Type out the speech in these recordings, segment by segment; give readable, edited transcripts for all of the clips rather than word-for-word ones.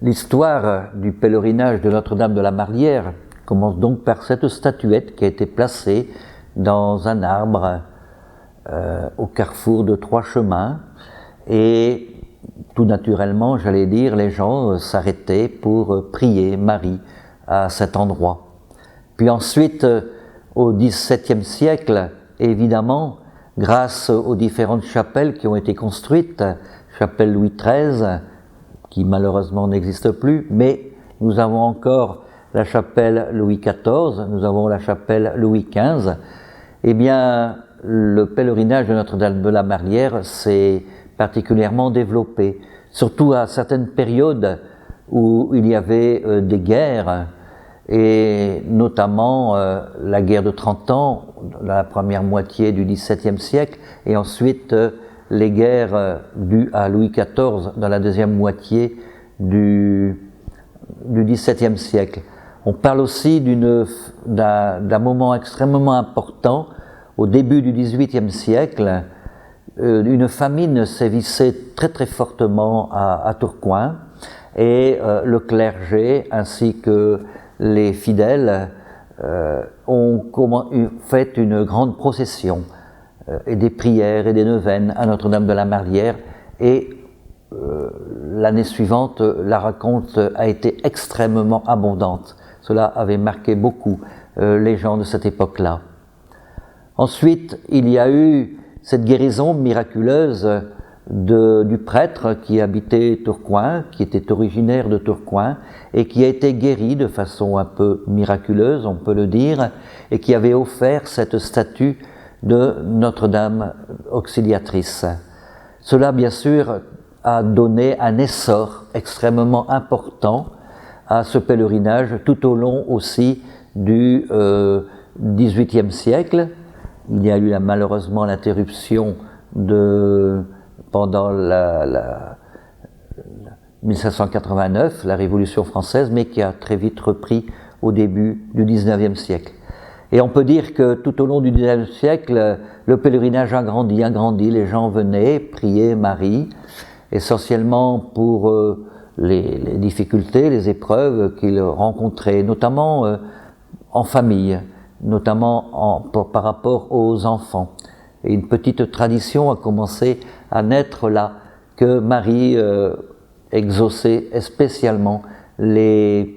L'histoire du pèlerinage de Notre-Dame de la Marlière commence donc par cette statuette qui a été placée dans un arbre au carrefour de 3 chemins, et tout naturellement, j'allais dire, les gens s'arrêtaient pour prier Marie à cet endroit. Puis ensuite, au XVIIe siècle, évidemment, grâce aux différentes chapelles qui ont été construites, chapelle Louis XIII, qui malheureusement n'existe plus, mais nous avons encore la chapelle Louis XIV, nous avons la chapelle Louis XV, eh bien, le pèlerinage de Notre-Dame de la Marlière s'est particulièrement développé, surtout à certaines périodes où il y avait des guerres, et notamment la guerre de 30 ans, la première moitié du XVIIe siècle, et ensuite les guerres dues à Louis XIV dans la deuxième moitié du XVIIe siècle. On parle aussi d'un moment extrêmement important au début du XVIIIe siècle. Une famine sévissait très très fortement à Tourcoing, et le clergé ainsi que les fidèles ont fait une grande procession et des prières et des neuvaines à Notre-Dame de la Marlière, et l'année suivante, la raconte a été extrêmement abondante. Cela avait marqué beaucoup les gens de cette époque-là. Ensuite, il y a eu cette guérison miraculeuse du prêtre qui habitait Tourcoing, qui était originaire de Tourcoing, et qui a été guéri de façon un peu miraculeuse, on peut le dire, et qui avait offert cette statue de Notre-Dame auxiliatrice. Cela, bien sûr, a donné un essor extrêmement important à ce pèlerinage tout au long aussi du XVIIIe siècle. Il y a eu malheureusement l'interruption pendant 1789, la Révolution française, mais qui a très vite repris au début du XIXe siècle. Et on peut dire que tout au long du XIXe siècle, le pèlerinage a grandi, les gens venaient prier Marie, essentiellement pour les difficultés, les épreuves qu'ils rencontraient, notamment en famille, notamment par rapport aux enfants. Et une petite tradition a commencé à naître là, que Marie exauçait spécialement les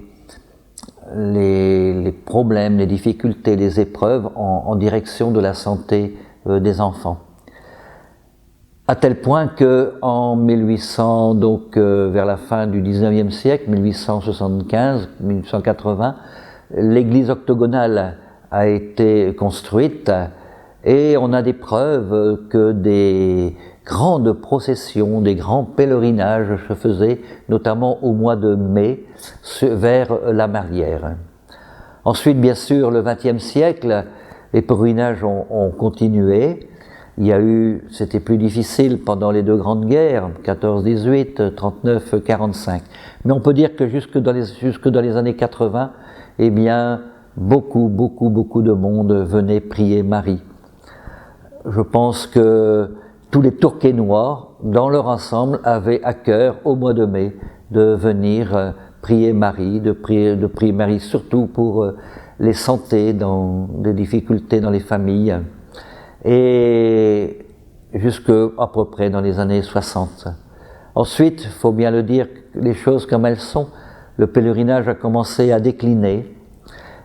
problèmes, les difficultés, les épreuves en direction de la santé des enfants. À tel point que en 1800, donc vers la fin du XIXe siècle, 1875-1880, l'église octogonale a été construite, et on a des preuves que des grandes processions, des grands pèlerinages se faisaient, notamment au mois de mai, vers la Marlière. Ensuite, bien sûr, le XXe siècle, les pèlerinages ont continué. Il y a eu, c'était plus difficile pendant les 2 grandes guerres, 14-18, 39-45. Mais on peut dire que jusque dans les années 80, eh bien, beaucoup de monde venait prier Marie. Je pense que tous les Tourquenois, dans leur ensemble, avaient à cœur, au mois de mai, de venir prier Marie, de prier Marie surtout pour les santé, des difficultés dans les familles, et jusque à peu près dans les années 60. Ensuite, il faut bien le dire, les choses comme elles sont, le pèlerinage a commencé à décliner,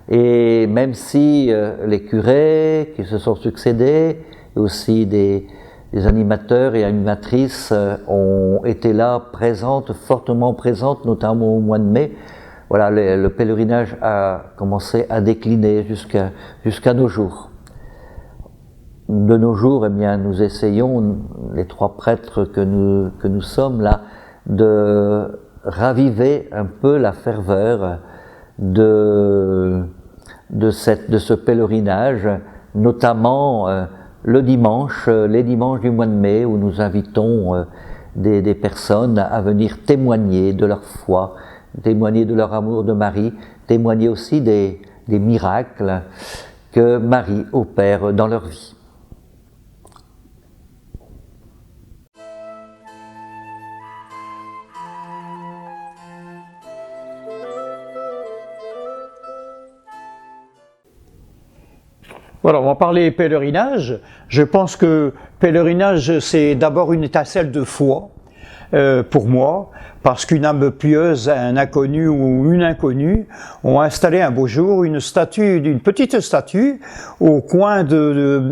et même si les curés qui se sont succédés, et aussi des animateurs et animatrices ont été là, fortement présentes, notamment au mois de mai, voilà, le pèlerinage a commencé à décliner jusqu'à nos jours. De nos jours, eh bien, nous essayons, les 3 prêtres que nous sommes là, de raviver un peu la ferveur de ce pèlerinage, notamment les dimanches du mois de mai, où nous invitons des personnes à venir témoigner de leur foi, témoigner de leur amour de Marie, témoigner aussi des miracles que Marie opère dans leur vie. Voilà, on va parler pèlerinage. Je pense que pèlerinage, c'est d'abord une étincelle de foi pour moi, parce qu'une âme pieuse, un inconnu ou une inconnue ont installé un beau jour une petite statue au coin d'un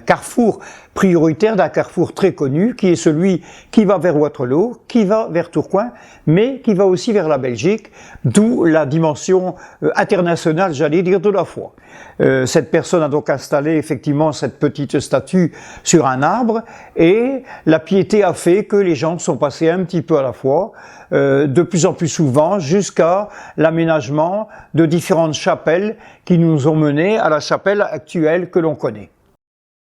carrefour prioritaire, d'un carrefour très connu, qui est celui qui va vers Waterloo, qui va vers Tourcoing, mais qui va aussi vers la Belgique, d'où la dimension internationale, j'allais dire, de la foi. Cette personne a donc installé effectivement cette petite statue sur un arbre, et la piété a fait que les gens sont passés un petit peu à la fois, de plus en plus souvent, jusqu'à l'aménagement de différentes chapelles qui nous ont menés à la chapelle actuelle que l'on connaît.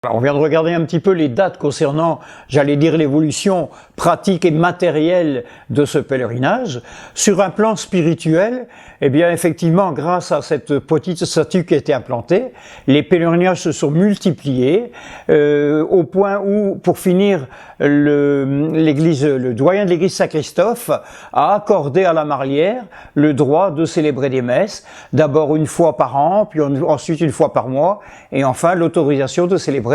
Alors, on vient de regarder un petit peu les dates concernant, j'allais dire, l'évolution pratique et matérielle de ce pèlerinage. Sur un plan spirituel, eh bien, effectivement, grâce à cette petite statue qui a été implantée, les pèlerinages se sont multipliés, au point où, pour finir, le doyen de l'église Saint-Christophe a accordé à la Marlière le droit de célébrer des messes, d'abord une fois par an, puis ensuite une fois par mois, et enfin l'autorisation de célébrer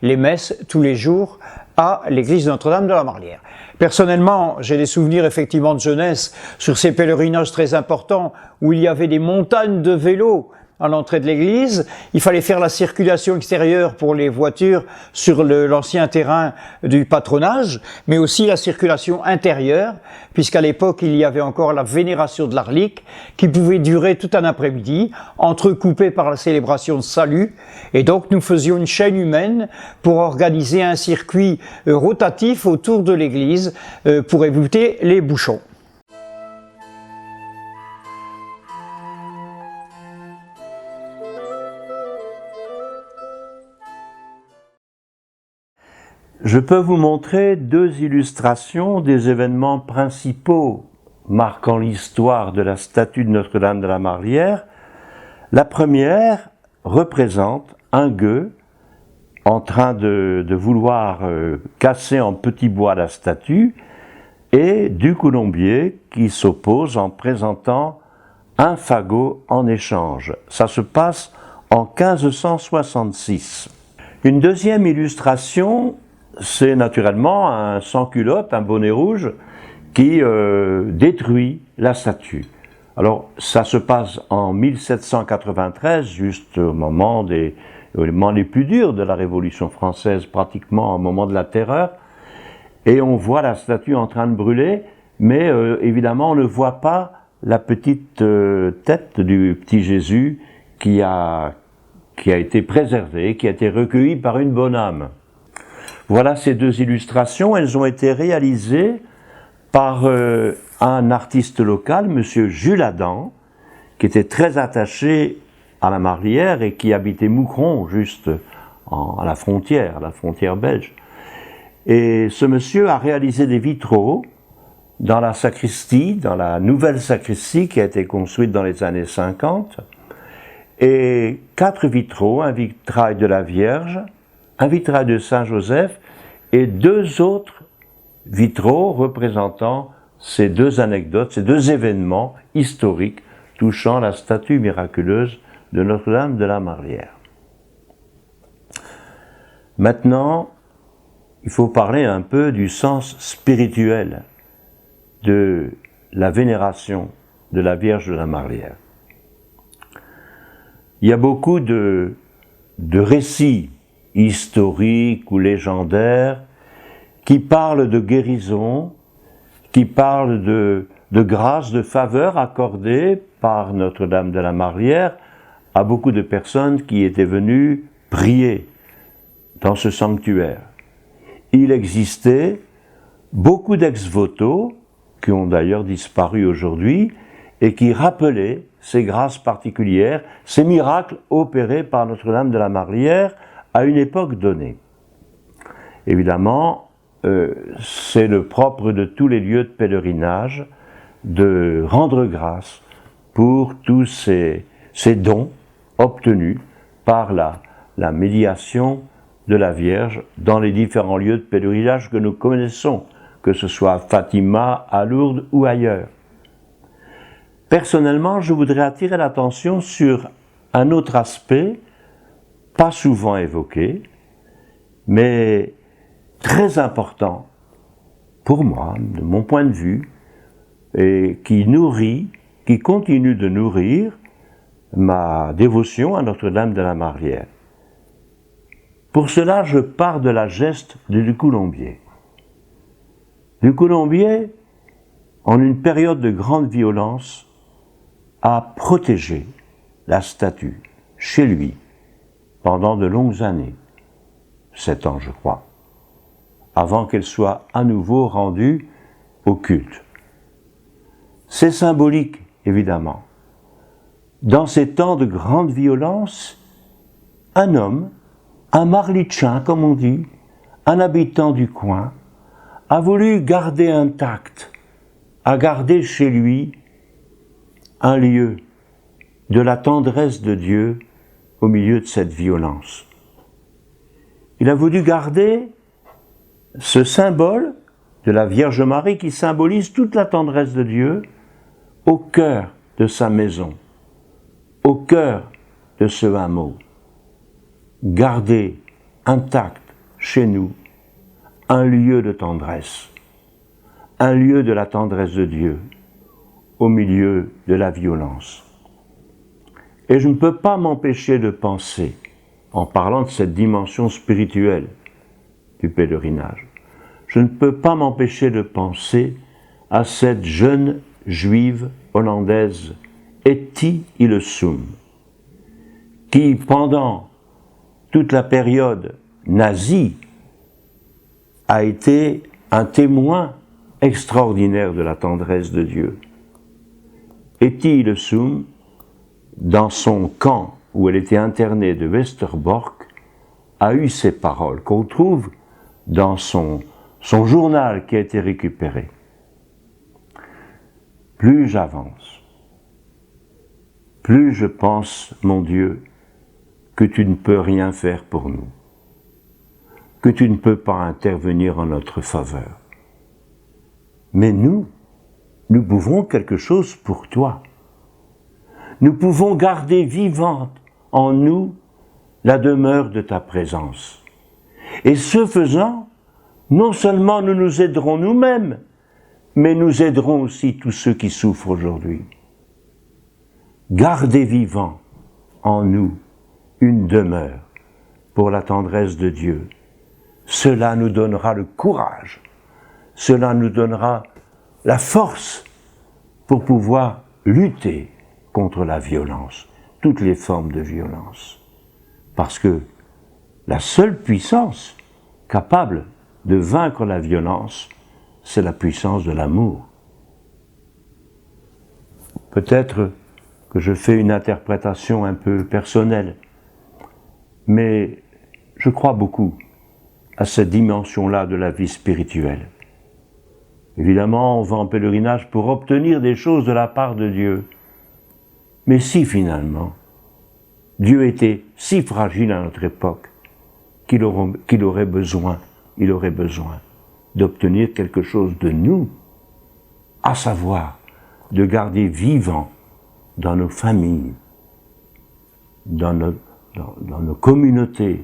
les messes tous les jours à l'église de Notre-Dame de la Marlière. Personnellement, j'ai des souvenirs effectivement de jeunesse sur ces pèlerinages très importants où il y avait des montagnes de vélos à l'entrée de l'église. Il fallait faire la circulation extérieure pour les voitures sur l'ancien terrain du patronage, mais aussi la circulation intérieure, puisqu'à l'époque, il y avait encore la vénération de l'Arlique, qui pouvait durer tout un après-midi, entrecoupée par la célébration de salut. Et donc, nous faisions une chaîne humaine pour organiser un circuit rotatif autour de l'église pour éviter les bouchons. Je peux vous montrer deux illustrations des événements principaux marquant l'histoire de la statue de Notre-Dame de la Marlière. La première représente un gueux en train de vouloir casser en petits bois la statue et du colombier qui s'oppose en présentant un fagot en échange. Ça se passe en 1566. Une deuxième illustration, c'est naturellement un sans-culotte, un bonnet rouge, qui détruit la statue. Alors, ça se passe en 1793, juste au moment les plus durs de la Révolution française, pratiquement au moment de la Terreur, et on voit la statue en train de brûler, mais évidemment, on ne voit pas la petite tête du petit Jésus qui a été préservée, qui a été recueillie par une bonne âme. Voilà ces deux illustrations, elles ont été réalisées par un artiste local, monsieur Jules Adam, qui était très attaché à la Marlière et qui habitait Moucron, juste à la frontière belge. Et ce monsieur a réalisé des vitraux dans la sacristie, dans la nouvelle sacristie qui a été construite dans les années 50, et 4 vitraux, un vitrail de la Vierge, un vitrail de Saint-Joseph et 2 autres vitraux représentant ces 2 anecdotes, ces 2 événements historiques touchant la statue miraculeuse de Notre-Dame de la Marlière. Maintenant, il faut parler un peu du sens spirituel de la vénération de la Vierge de la Marlière. Il y a beaucoup de récits historiques ou légendaires qui parlent de guérison, qui parlent de grâce, de faveur accordée par Notre-Dame de la Marlière à beaucoup de personnes qui étaient venues prier dans ce sanctuaire. Il existait beaucoup d'ex-voto, qui ont d'ailleurs disparu aujourd'hui, et qui rappelaient ces grâces particulières, ces miracles opérés par Notre-Dame de la Marlière à une époque donnée. Évidemment, c'est le propre de tous les lieux de pèlerinage de rendre grâce pour tous ces dons obtenus par la médiation de la Vierge dans les différents lieux de pèlerinage que nous connaissons, que ce soit à Fatima, à Lourdes ou ailleurs. Personnellement, je voudrais attirer l'attention sur un autre aspect pas souvent évoqué, mais très important pour moi, de mon point de vue, et qui continue de nourrir ma dévotion à Notre-Dame de la Marlière. Pour cela, je pars de la geste du Colombier. Du Colombier, en une période de grande violence, a protégé la statue chez lui pendant de longues années, 7 ans je crois, avant qu'elle soit à nouveau rendue au culte. C'est symbolique, évidemment. Dans ces temps de grande violence, un homme, un marlitchin comme on dit, un habitant du coin, a voulu garder intact, a gardé chez lui un lieu de la tendresse de Dieu au milieu de cette violence. Il a voulu garder ce symbole de la Vierge Marie qui symbolise toute la tendresse de Dieu au cœur de sa maison, au cœur de ce hameau. Garder intact chez nous un lieu de tendresse, un lieu de la tendresse de Dieu au milieu de la violence. Et je ne peux pas m'empêcher de penser, en parlant de cette dimension spirituelle du pèlerinage, je ne peux pas m'empêcher de penser à cette jeune juive hollandaise, Etty Hillesum, qui, pendant toute la période nazie, a été un témoin extraordinaire de la tendresse de Dieu. Etty Hillesum, dans son camp où elle était internée de Westerbork, a eu ces paroles qu'on trouve dans son journal qui a été récupéré. Plus j'avance, plus je pense, mon Dieu, que tu ne peux rien faire pour nous, que tu ne peux pas intervenir en notre faveur. Mais nous pouvons quelque chose pour toi. Nous pouvons garder vivante en nous la demeure de ta présence. Et ce faisant, non seulement nous nous aiderons nous-mêmes, mais nous aiderons aussi tous ceux qui souffrent aujourd'hui. Gardez vivant en nous une demeure pour la tendresse de Dieu. Cela nous donnera le courage, cela nous donnera la force pour pouvoir lutter contre la violence, toutes les formes de violence. Parce que la seule puissance capable de vaincre la violence, c'est la puissance de l'amour. Peut-être que je fais une interprétation un peu personnelle, mais je crois beaucoup à cette dimension-là de la vie spirituelle. Évidemment, on va en pèlerinage pour obtenir des choses de la part de Dieu. Mais si finalement, Dieu était si fragile à notre époque qu'il aurait besoin d'obtenir quelque chose de nous, à savoir de garder vivant dans nos familles, dans nos communautés,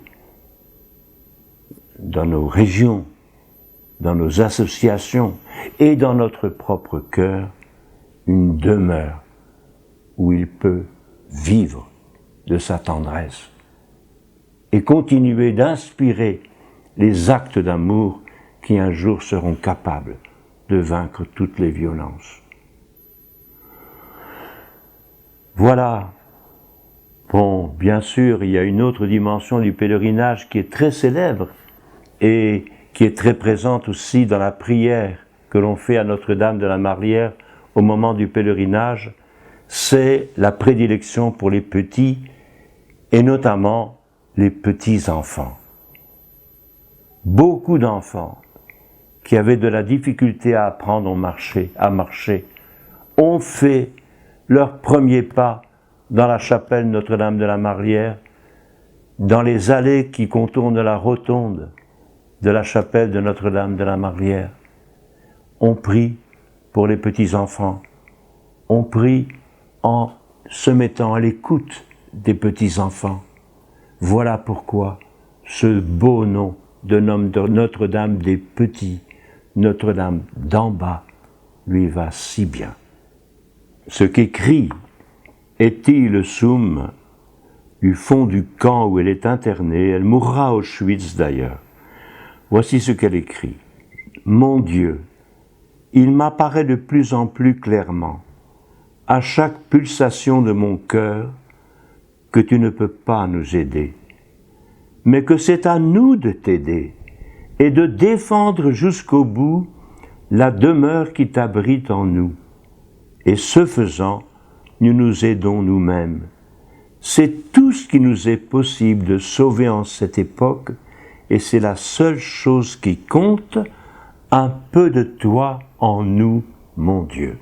dans nos régions, dans nos associations et dans notre propre cœur, une demeure où il peut vivre de sa tendresse et continuer d'inspirer les actes d'amour qui un jour seront capables de vaincre toutes les violences. Voilà. Bon, bien sûr, il y a une autre dimension du pèlerinage qui est très célèbre et qui est très présente aussi dans la prière que l'on fait à Notre-Dame de la Marlière au moment du pèlerinage, c'est la prédilection pour les petits et notamment les petits-enfants. Beaucoup d'enfants qui avaient de la difficulté à apprendre à marcher, ont fait leurs premiers pas dans la chapelle Notre-Dame de la Marlière, dans les allées qui contournent la rotonde de la chapelle de Notre-Dame de la Marlière. On prie pour les petits-enfants, on prie en se mettant à l'écoute des petits-enfants. Voilà pourquoi ce beau nom de Notre-Dame des Petits, Notre-Dame d'en bas, lui va si bien. Ce qu'écrit Ethyle Sum du fond du camp où elle est internée, elle mourra à Auschwitz d'ailleurs. Voici ce qu'elle écrit. Mon Dieu, il m'apparaît de plus en plus clairement, à chaque pulsation de mon cœur, que tu ne peux pas nous aider, mais que c'est à nous de t'aider et de défendre jusqu'au bout la demeure qui t'abrite en nous. Et ce faisant, nous nous aidons nous-mêmes. C'est tout ce qui nous est possible de sauver en cette époque, et c'est la seule chose qui compte, un peu de toi en nous, mon Dieu.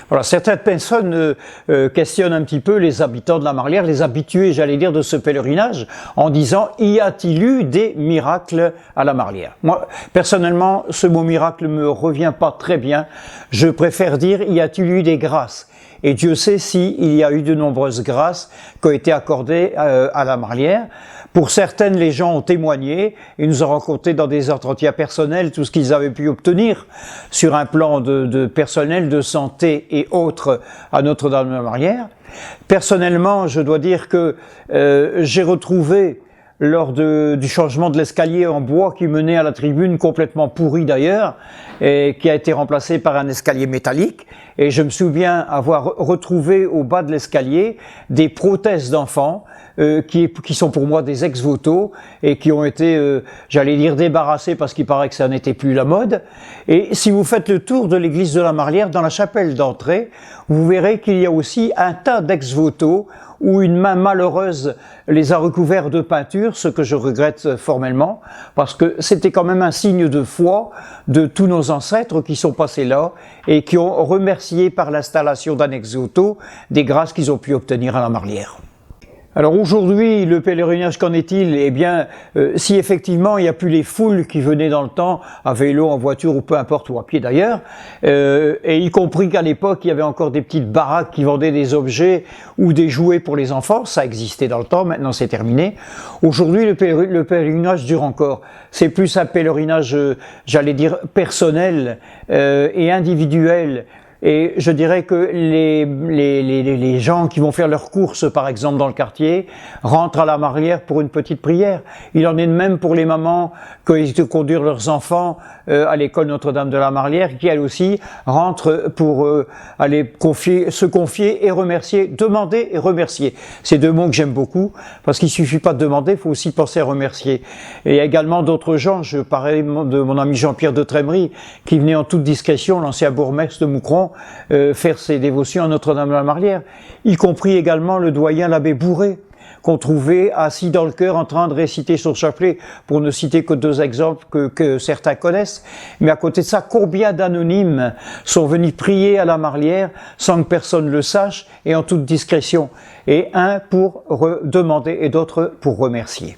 Voilà, certaines personnes questionnent un petit peu les habitants de la Marlière, les habitués, j'allais dire, de ce pèlerinage, en disant « Y a-t-il eu des miracles à la Marlière ?» Moi, personnellement, ce mot miracle me revient pas très bien. Je préfère dire « Y a-t-il eu des grâces ?» Et Dieu sait s'il y a eu de nombreuses grâces qui ont été accordées à la Marlière. Pour certaines, les gens ont témoigné et nous ont raconté dans des entretiens personnels tout ce qu'ils avaient pu obtenir sur un plan de personnel, de santé et autres à Notre-Dame de la Marlière. Personnellement, je dois dire que j'ai retrouvé lors du changement de l'escalier en bois qui menait à la tribune, complètement pourri d'ailleurs, et qui a été remplacé par un escalier métallique. Et je me souviens avoir retrouvé au bas de l'escalier des prothèses d'enfants qui sont pour moi des ex-voto et qui ont été, j'allais dire, débarrassés parce qu'il paraît que ça n'était plus la mode. Et si vous faites le tour de l'église de la Marlière, dans la chapelle d'entrée, vous verrez qu'il y a aussi un tas d'ex-voto où une main malheureuse les a recouverts de peinture, ce que je regrette formellement, parce que c'était quand même un signe de foi de tous nos ancêtres qui sont passés là et qui ont remercié par l'installation d'un ex-voto des grâces qu'ils ont pu obtenir à la Marlière. Alors aujourd'hui, le pèlerinage, qu'en est-il? Eh bien, si effectivement il n'y a plus les foules qui venaient dans le temps, à vélo, en voiture ou peu importe, ou à pied d'ailleurs, et y compris qu'à l'époque il y avait encore des petites baraques qui vendaient des objets ou des jouets pour les enfants, ça existait dans le temps, maintenant c'est terminé. Aujourd'hui, le pèlerinage dure encore. C'est plus un pèlerinage, j'allais dire, personnel et individuel. Et je dirais que les gens qui vont faire leurs courses, par exemple, dans le quartier, rentrent à la Marlière pour une petite prière. Il en est de même pour les mamans qui conduisent leurs enfants à l'école Notre-Dame de la Marlière, qui elles aussi rentrent pour aller se confier et remercier, demander et remercier. C'est deux mots que j'aime beaucoup, parce qu'il suffit pas de demander, il faut aussi penser à remercier. Et également d'autres gens, je parlais de mon ami Jean-Pierre de Trémery, qui venait en toute discrétion, l'ancien bourgmestre de Moucron, faire ses dévotions à Notre-Dame de la Marlière, y compris également le doyen l'abbé Bourré, qu'on trouvait assis dans le chœur en train de réciter son chapelet, pour ne citer que deux exemples que certains connaissent. Mais à côté de ça, combien d'anonymes sont venus prier à la Marlière sans que personne le sache et en toute discrétion, et un pour demander et d'autres pour remercier.